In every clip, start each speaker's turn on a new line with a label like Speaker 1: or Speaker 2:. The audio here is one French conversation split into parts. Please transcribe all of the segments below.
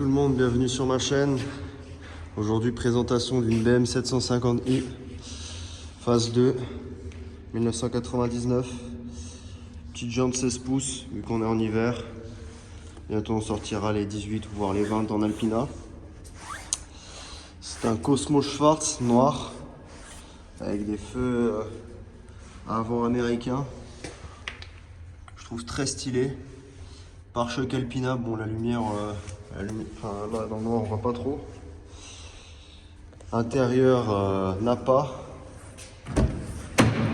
Speaker 1: Tout le monde, bienvenue sur ma chaîne. Aujourd'hui, présentation d'une BM 750i phase 2 1999. Petite jante 16 pouces vu qu'on est en hiver. Bientôt on sortira les 18 ou voire les 20 en Alpina. C'est un Cosmo Schwarz noir avec des feux avant américains. Je trouve très stylé. Pare-choc Alpina, bon la lumière, enfin, là dans le noir on voit pas trop. Intérieur Nappa,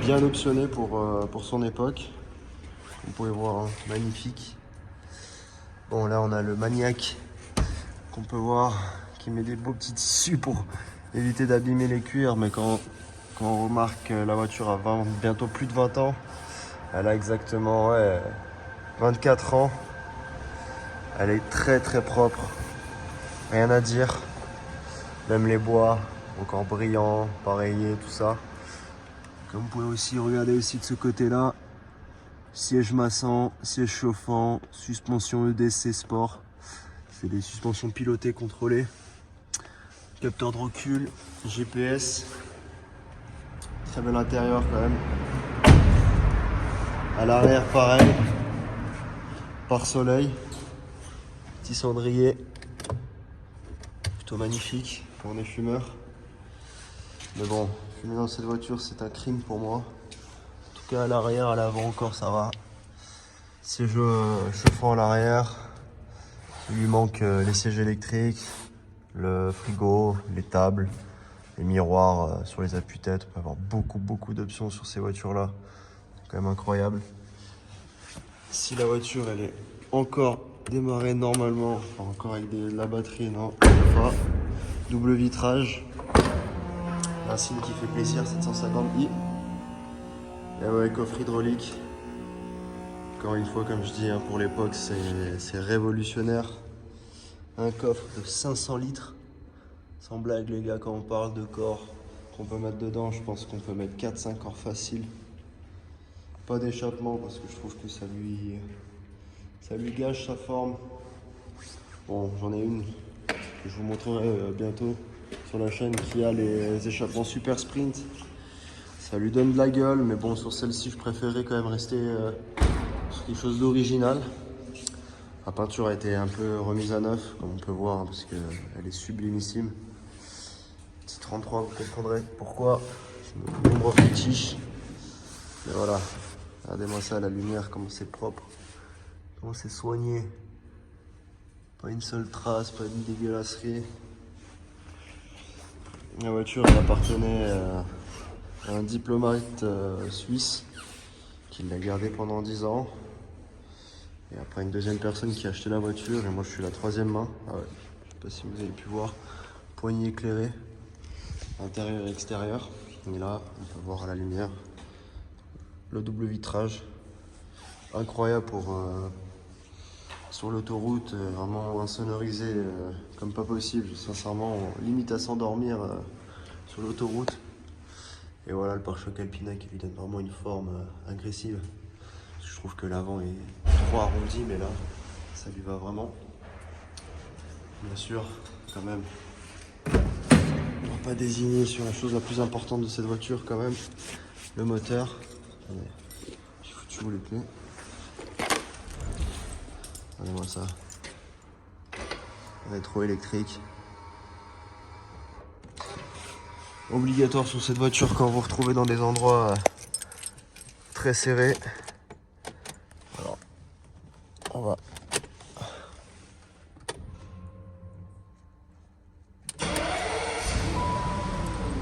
Speaker 1: bien optionné pour son époque. Vous pouvez voir, hein, magnifique. Bon là on a le Maniac qu'on peut voir qui met des beaux petits tissus pour éviter d'abîmer les cuirs, mais quand on remarque que la voiture a bientôt plus de 20 ans, elle a exactement 24 ans. Elle est très très propre, rien à dire. Même les bois, encore brillants, pareillés, tout ça. Comme vous pouvez aussi regarder aussi de ce côté-là, siège massant, siège chauffant, suspension EDC Sport. C'est des suspensions pilotées, contrôlées. Capteur de recul, GPS. Très bel intérieur quand même. À l'arrière, pareil. Pare-soleil. Petit cendrier. Plutôt magnifique pour les fumeurs. Mais bon, fumer dans cette voiture, c'est un crime pour moi. En tout cas, à l'arrière, à l'avant encore, ça va. Siège chauffant à l'arrière. Il lui manque les sièges électriques, le frigo, les tables, les miroirs sur les appuis-tête. On peut avoir beaucoup d'options sur ces voitures-là. C'est quand même incroyable. Si la voiture, elle est encore démarrée normalement, enfin, encore avec de la batterie, non, pas. Double vitrage. Un signe qui fait plaisir, 750i. Et ouais, coffre hydraulique. Encore une fois, comme je dis, hein, pour l'époque, c'est révolutionnaire. Un coffre de 500 litres. Sans blague, les gars, quand on parle de corps qu'on peut mettre dedans, je pense qu'on peut mettre 4-5 corps faciles. Pas d'échappement parce que je trouve que ça lui gâche sa forme. Bon, j'en ai une que je vous montrerai bientôt sur la chaîne qui a les échappements super sprint. Ça lui donne de la gueule, mais bon, sur celle-ci, je préférais quand même rester sur quelque chose d'original. La peinture a été un peu remise à neuf, comme on peut voir, hein, parce qu'elle est sublimissime. Petit 33, vous comprendrez pourquoi. C'est nombre fétiche. Mais voilà, regardez-moi ça, la lumière, comment c'est propre, comment c'est soigné. Pas une seule trace, pas une dégueulasserie. La voiture, elle appartenait à un diplomate suisse qui l'a gardée pendant 10 ans. Et après une deuxième personne qui a acheté la voiture, et moi je suis la troisième main. Ah ouais, je sais pas si vous avez pu voir, poignée éclairée, intérieur et extérieur. Et là, on peut voir à la lumière le double vitrage, incroyable pour sur l'autoroute, vraiment insonorisé comme pas possible, sincèrement, limite à s'endormir sur l'autoroute. Et voilà le pare-choc Alpina qui lui donne vraiment une forme agressive. Je trouve que l'avant est trop arrondi, mais là, ça lui va vraiment. Bien sûr, quand même, on ne va pas désigner sur la chose la plus importante de cette voiture, quand même, le moteur. Attendez, j'ai foutu où les clés. Regardez-moi ça. Rétro électrique. Obligatoire sur cette voiture quand vous vous retrouvez dans des endroits très serrés. Alors, on va. Il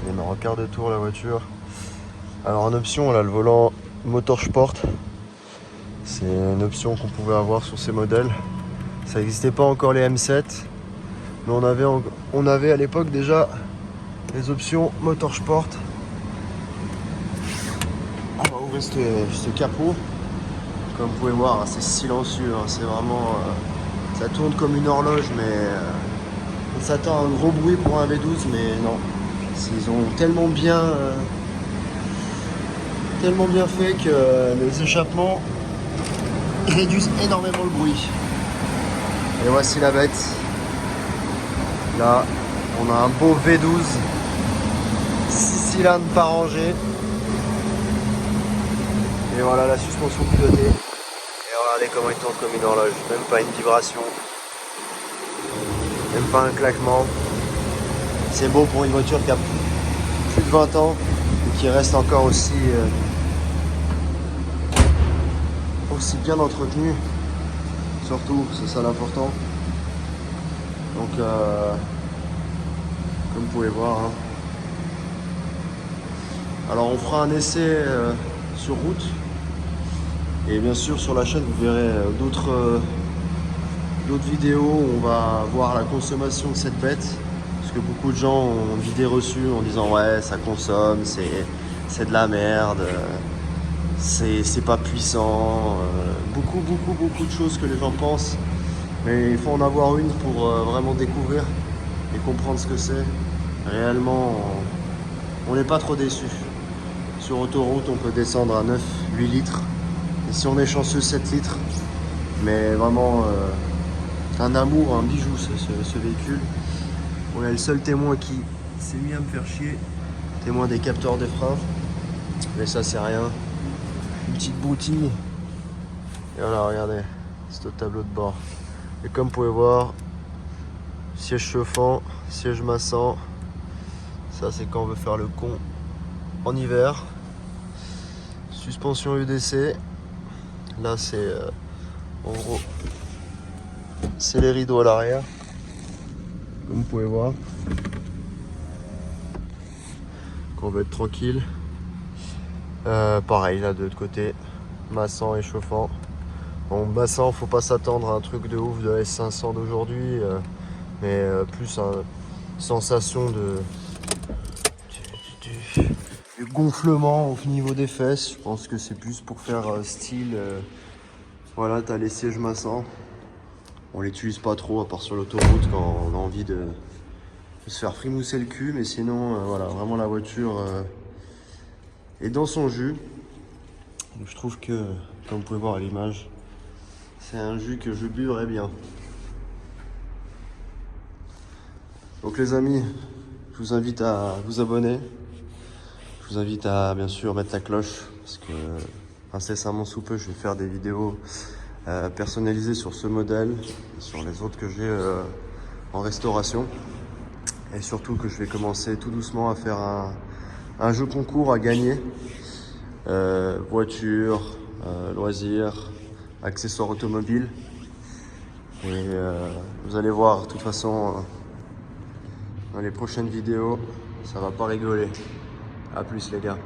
Speaker 1: y a un quart de tour la voiture. Alors en option, on a le volant Motorsport. C'est une option qu'on pouvait avoir sur ces modèles. Ça n'existait pas encore les M7, mais on avait à l'époque déjà les options Motorsport. On va ouvrir ce capot. Comme vous pouvez voir, hein, c'est silencieux, hein, c'est vraiment... ça tourne comme une horloge, mais on s'attend à un gros bruit pour un V12, mais non. Ils ont tellement bien fait que les échappements réduisent énormément le bruit. Et voici la bête. Là, on a un beau V12, 6 cylindres par rangée. Et voilà la suspension pilotée. Et regardez comment il tourne comme une horloge. Même pas une vibration. Même pas un claquement. C'est beau pour une voiture qui a plus de 20 ans et qui reste encore aussi bien entretenue. Surtout, c'est ça l'important. Donc, comme vous pouvez voir, hein. Alors on fera un essai sur route. Et bien sûr sur la chaîne vous verrez d'autres vidéos où on va voir la consommation de cette bête. Parce que beaucoup de gens ont d'idées reçues en disant ouais ça consomme, c'est de la merde, c'est pas puissant, beaucoup de choses que les gens pensent. Mais il faut en avoir une pour vraiment découvrir et comprendre ce que c'est. Réellement on n'est pas trop déçu. Sur autoroute on peut descendre à 9-8 litres. Et si on est chanceux, 7 litres. Mais vraiment, un amour, un bijou, ce véhicule. On est le seul témoin qui s'est mis à me faire chier. Témoin des capteurs de frein. Mais ça, c'est rien. Une petite broutille. Et voilà, regardez. C'est au tableau de bord. Et comme vous pouvez voir, siège chauffant, siège massant. Ça, c'est quand on veut faire le con en hiver. Suspension UDC. Là, c'est en gros, c'est les rideaux à l'arrière, comme vous pouvez voir. Quand on veut être tranquille. Pareil, là de l'autre côté, massant et chauffant. Bon, massant, faut pas s'attendre à un truc de ouf de la S500 d'aujourd'hui, mais plus une sensation du gonflement au niveau des fesses. Je pense que c'est plus pour faire style. Voilà, t'as les sièges massants. On l'utilise pas trop à part sur l'autoroute quand on a envie de se faire frimousser le cul, mais sinon voilà, vraiment la voiture est dans son jus. Donc, je trouve que, comme vous pouvez voir à l'image, c'est un jus que je buvrais bien. Donc les amis, je vous invite à vous abonner. Je vous invite à bien sûr mettre la cloche parce que incessamment sous peu je vais faire des vidéos personnalisées sur ce modèle et sur les autres que j'ai en restauration. Et surtout que je vais commencer tout doucement à faire un jeu concours à gagner. Voiture, loisirs, accessoires automobiles. Et vous allez voir, de toute façon, dans les prochaines vidéos, ça va pas rigoler. À plus les gars.